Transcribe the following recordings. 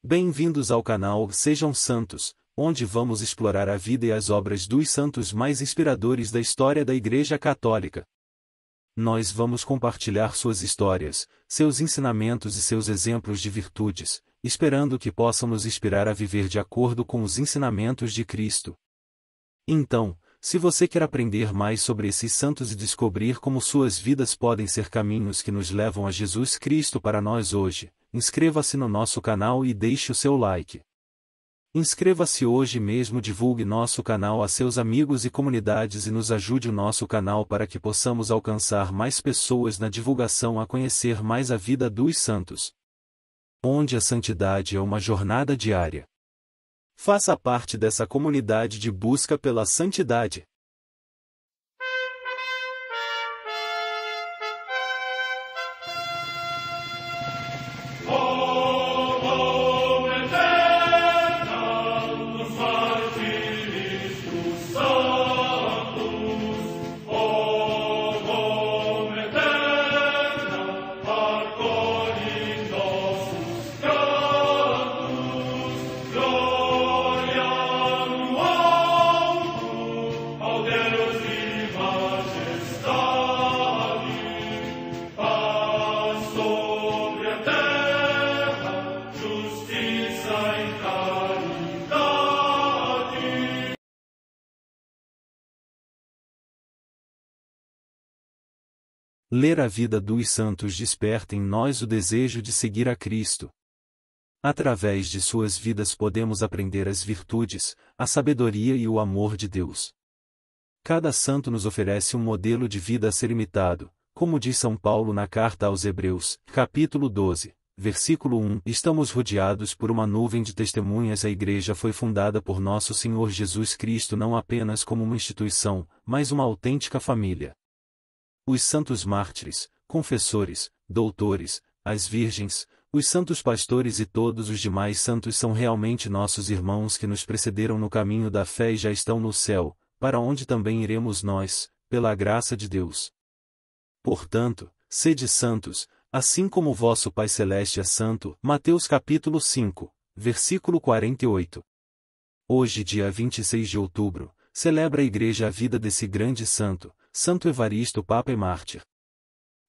Bem-vindos ao canal Sejam Santos, onde vamos explorar a vida e as obras dos santos mais inspiradores da história da Igreja Católica. Nós vamos compartilhar suas histórias, seus ensinamentos e seus exemplos de virtudes, esperando que possam nos inspirar a viver de acordo com os ensinamentos de Cristo. Então, se você quer aprender mais sobre esses santos e descobrir como suas vidas podem ser caminhos que nos levam a Jesus Cristo para nós hoje, inscreva-se no nosso canal e deixe o seu like. Inscreva-se hoje mesmo, divulgue nosso canal a seus amigos e comunidades e nos ajude o nosso canal para que possamos alcançar mais pessoas na divulgação a conhecer mais a vida dos santos. Onde a santidade é uma jornada diária. Faça parte dessa comunidade de busca pela santidade. Ler a vida dos santos desperta em nós o desejo de seguir a Cristo. Através de suas vidas podemos aprender as virtudes, a sabedoria e o amor de Deus. Cada santo nos oferece um modelo de vida a ser imitado, como diz São Paulo na carta aos Hebreus, capítulo 12, versículo 1. Estamos rodeados por uma nuvem de testemunhas. A Igreja foi fundada por nosso Senhor Jesus Cristo não apenas como uma instituição, mas uma autêntica família. Os santos mártires, confessores, doutores, as virgens, os santos pastores e todos os demais santos são realmente nossos irmãos que nos precederam no caminho da fé e já estão no céu, para onde também iremos nós, pela graça de Deus. Portanto, sede santos, assim como o vosso Pai Celeste é santo. Mateus capítulo 5, versículo 48. Hoje, dia 26 de outubro, celebra a Igreja a vida desse grande santo, Santo Evaristo, Papa e Mártir.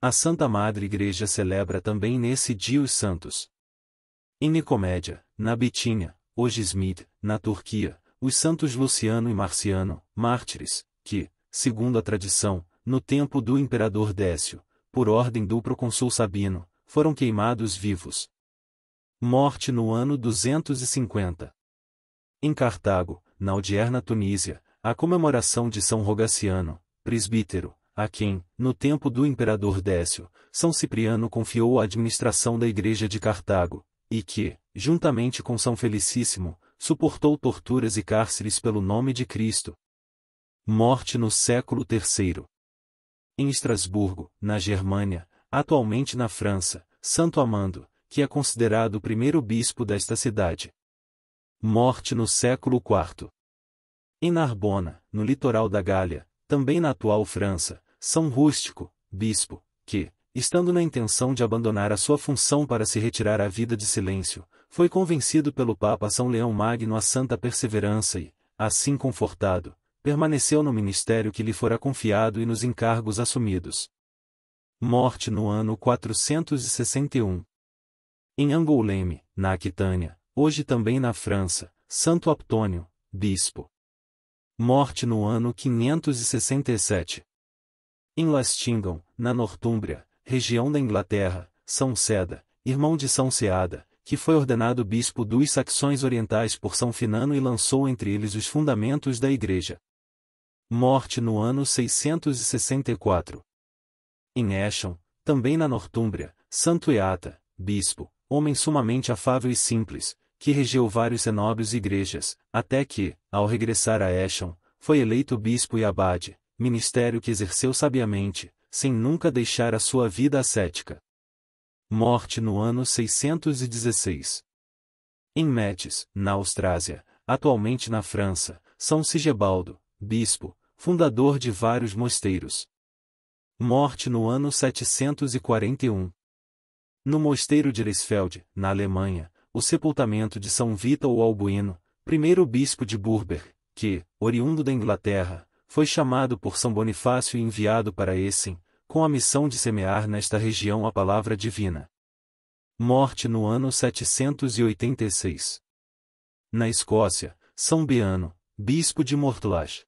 A Santa Madre Igreja celebra também nesse dia os santos. Em Nicomédia, na Bitínia, hoje Izmit, na Turquia, os santos Luciano e Marciano, mártires, que, segundo a tradição, no tempo do imperador Décio, por ordem do procônsul Sabino, foram queimados vivos. Morte no ano 250. Em Cartago, na odierna Tunísia, a comemoração de São Rogaciano, presbítero, a quem, no tempo do imperador Décio, São Cipriano confiou a administração da Igreja de Cartago, e que, juntamente com São Felicíssimo, suportou torturas e cárceres pelo nome de Cristo. Morte no século III. Em Estrasburgo, na Germânia, atualmente na França, Santo Amando, que é considerado o primeiro bispo desta cidade. Morte no século IV. Em Narbona, no litoral da Gália, também na atual França, São Rústico, bispo, que, estando na intenção de abandonar a sua função para se retirar à vida de silêncio, foi convencido pelo Papa São Leão Magno à santa perseverança e, assim confortado, permaneceu no ministério que lhe fora confiado e nos encargos assumidos. Morte no ano 461. Em Angoulême, na Aquitânia, hoje também na França, Santo Aptônio, bispo. Morte no ano 567. Em Lastingham, na Nortúmbria, região da Inglaterra, São Ceda, irmão de São Ceada, que foi ordenado bispo dos Saxões Orientais por São Finano e lançou entre eles os fundamentos da Igreja. Morte no ano 664. Em Escham, também na Nortúmbria, Santo Eata, bispo, homem sumamente afável e simples, que regeu vários cenóbios e igrejas, até que, ao regressar a Escham, foi eleito bispo e abade, ministério que exerceu sabiamente, sem nunca deixar a sua vida ascética. Morte no ano 616. Em Metz, na Austrásia, atualmente na França, São Sigebaldo, bispo, fundador de vários mosteiros. Morte no ano 741. No mosteiro de Eresfeld, na Alemanha, o sepultamento de São Vítao Albuino, primeiro bispo de Burber, que, oriundo da Inglaterra, foi chamado por São Bonifácio e enviado para Essen, com a missão de semear nesta região a palavra divina. Morte no ano 786. Na Escócia, São Beano, bispo de Mortlach.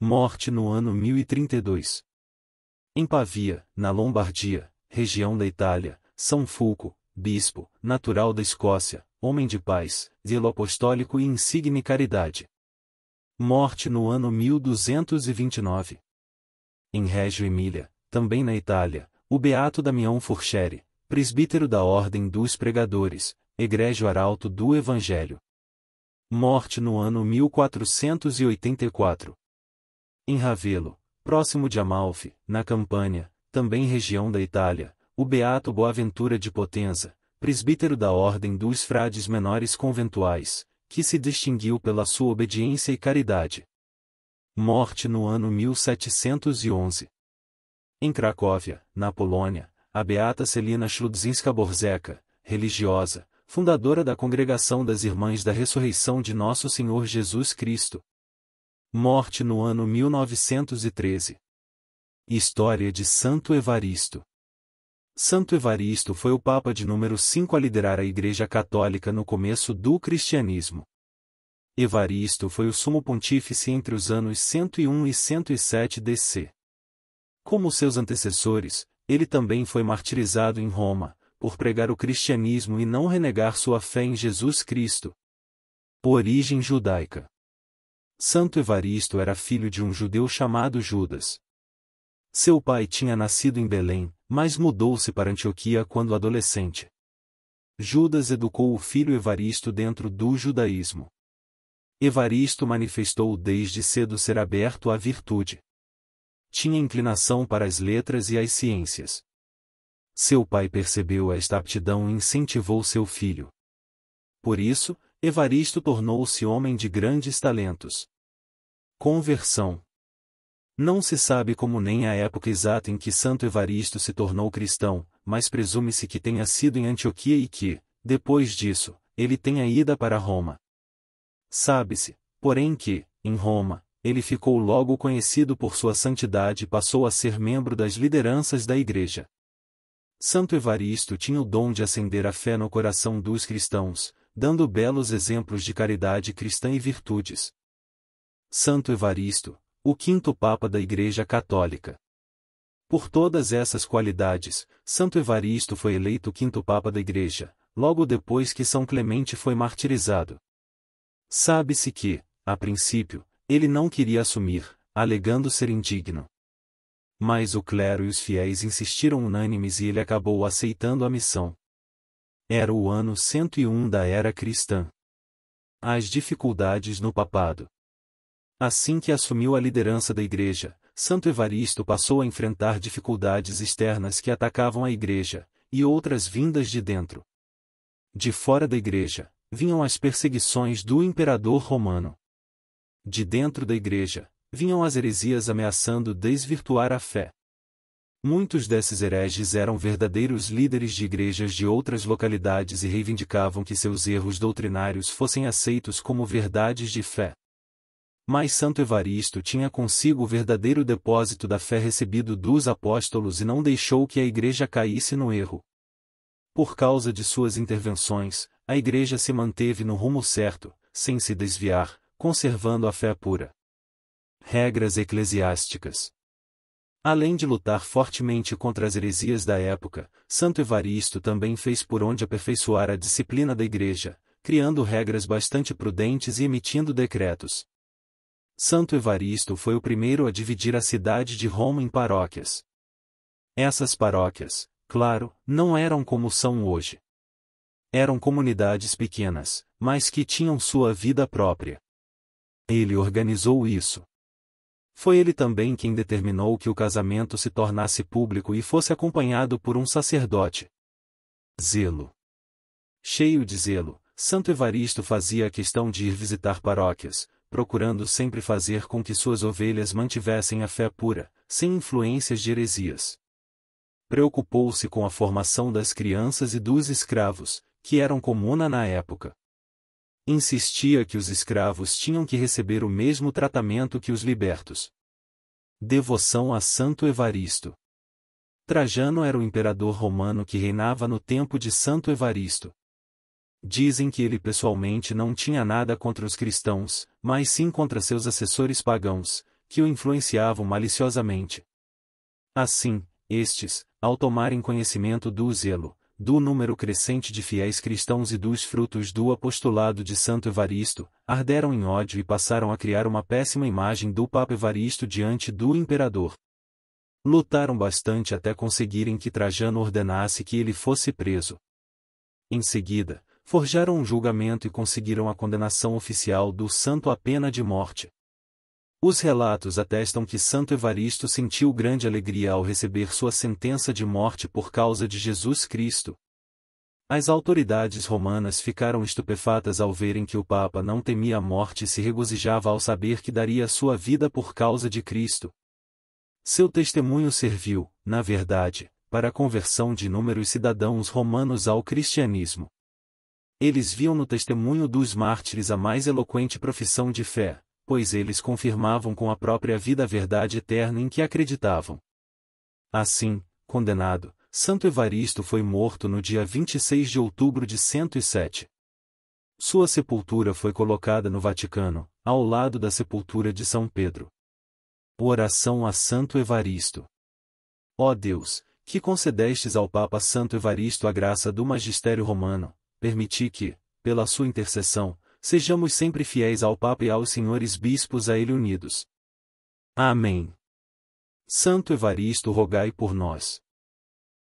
Morte no ano 1032. Em Pavia, na Lombardia, região da Itália, São Fulco, bispo, natural da Escócia, homem de paz, zelo apostólico e insigne caridade. Morte no ano 1229. Em Reggio Emília, também na Itália, o beato Damião Furcheri, presbítero da Ordem dos Pregadores, egrégio arauto do Evangelho. Morte no ano 1484. Em Ravelo, próximo de Amalfi, na Campânia, também região da Itália, o beato Boaventura de Potenza, presbítero da Ordem dos Frades Menores Conventuais, que se distinguiu pela sua obediência e caridade. Morte no ano 1711. Em Cracóvia, na Polônia, a beata Celina Śludzinska-Borzecka, religiosa, fundadora da Congregação das Irmãs da Ressurreição de Nosso Senhor Jesus Cristo. Morte no ano 1913. História de Santo Evaristo. Santo Evaristo foi o Papa de número 5 a liderar a Igreja Católica no começo do cristianismo. Evaristo foi o sumo pontífice entre os anos 101 e 107 DC. Como seus antecessores, ele também foi martirizado em Roma, por pregar o cristianismo e não renegar sua fé em Jesus Cristo. Origem judaica. Santo Evaristo era filho de um judeu chamado Judas. Seu pai tinha nascido em Belém, mas mudou-se para Antioquia quando adolescente. Judas educou o filho Evaristo dentro do judaísmo. Evaristo manifestou desde cedo ser aberto à virtude. Tinha inclinação para as letras e as ciências. Seu pai percebeu esta aptidão e incentivou seu filho. Por isso, Evaristo tornou-se homem de grandes talentos. Conversão. Não se sabe como nem a época exata em que Santo Evaristo se tornou cristão, mas presume-se que tenha sido em Antioquia e que, depois disso, ele tenha ido para Roma. Sabe-se, porém que, em Roma, ele ficou logo conhecido por sua santidade e passou a ser membro das lideranças da Igreja. Santo Evaristo tinha o dom de acender a fé no coração dos cristãos, dando belos exemplos de caridade cristã e virtudes. Santo Evaristo, o quinto Papa da Igreja Católica. Por todas essas qualidades, Santo Evaristo foi eleito quinto Papa da Igreja, logo depois que São Clemente foi martirizado. Sabe-se que, a princípio, ele não queria assumir, alegando ser indigno. Mas o clero e os fiéis insistiram unânimes e ele acabou aceitando a missão. Era o ano 101 da era cristã. As dificuldades no papado. Assim que assumiu a liderança da Igreja, Santo Evaristo passou a enfrentar dificuldades externas que atacavam a Igreja, e outras vindas de dentro. De fora da Igreja, vinham as perseguições do imperador romano. De dentro da Igreja, vinham as heresias ameaçando desvirtuar a fé. Muitos desses hereges eram verdadeiros líderes de igrejas de outras localidades e reivindicavam que seus erros doutrinários fossem aceitos como verdades de fé. Mas Santo Evaristo tinha consigo o verdadeiro depósito da fé recebido dos apóstolos e não deixou que a Igreja caísse no erro. Por causa de suas intervenções, a Igreja se manteve no rumo certo, sem se desviar, conservando a fé pura. Regras eclesiásticas. Além de lutar fortemente contra as heresias da época, Santo Evaristo também fez por onde aperfeiçoar a disciplina da Igreja, criando regras bastante prudentes e emitindo decretos. Santo Evaristo foi o primeiro a dividir a cidade de Roma em paróquias. Essas paróquias, claro, não eram como são hoje. Eram comunidades pequenas, mas que tinham sua vida própria. Ele organizou isso. Foi ele também quem determinou que o casamento se tornasse público e fosse acompanhado por um sacerdote. Zelo. Cheio de zelo, Santo Evaristo fazia a questão de ir visitar paróquias, procurando sempre fazer com que suas ovelhas mantivessem a fé pura, sem influências de heresias. Preocupou-se com a formação das crianças e dos escravos, que eram comuna na época. Insistia que os escravos tinham que receber o mesmo tratamento que os libertos. Devoção a Santo Evaristo. Trajano era o imperador romano que reinava no tempo de Santo Evaristo. Dizem que ele pessoalmente não tinha nada contra os cristãos, mas sim contra seus assessores pagãos, que o influenciavam maliciosamente. Assim, estes, ao tomarem conhecimento do zelo, do número crescente de fiéis cristãos e dos frutos do apostolado de Santo Evaristo, arderam em ódio e passaram a criar uma péssima imagem do Papa Evaristo diante do imperador. Lutaram bastante até conseguirem que Trajano ordenasse que ele fosse preso. Em seguida, forjaram um julgamento e conseguiram a condenação oficial do santo à pena de morte. Os relatos atestam que Santo Evaristo sentiu grande alegria ao receber sua sentença de morte por causa de Jesus Cristo. As autoridades romanas ficaram estupefatas ao verem que o Papa não temia a morte e se regozijava ao saber que daria sua vida por causa de Cristo. Seu testemunho serviu, na verdade, para a conversão de inúmeros cidadãos romanos ao cristianismo. Eles viam no testemunho dos mártires a mais eloquente profissão de fé, pois eles confirmavam com a própria vida a verdade eterna em que acreditavam. Assim, condenado, Santo Evaristo foi morto no dia 26 de outubro de 107. Sua sepultura foi colocada no Vaticano, ao lado da sepultura de São Pedro. Oração a Santo Evaristo. Ó Deus, que concedestes ao Papa Santo Evaristo a graça do magistério romano, permiti que, pela sua intercessão, sejamos sempre fiéis ao Papa e aos senhores bispos a ele unidos. Amém. Santo Evaristo, rogai por nós.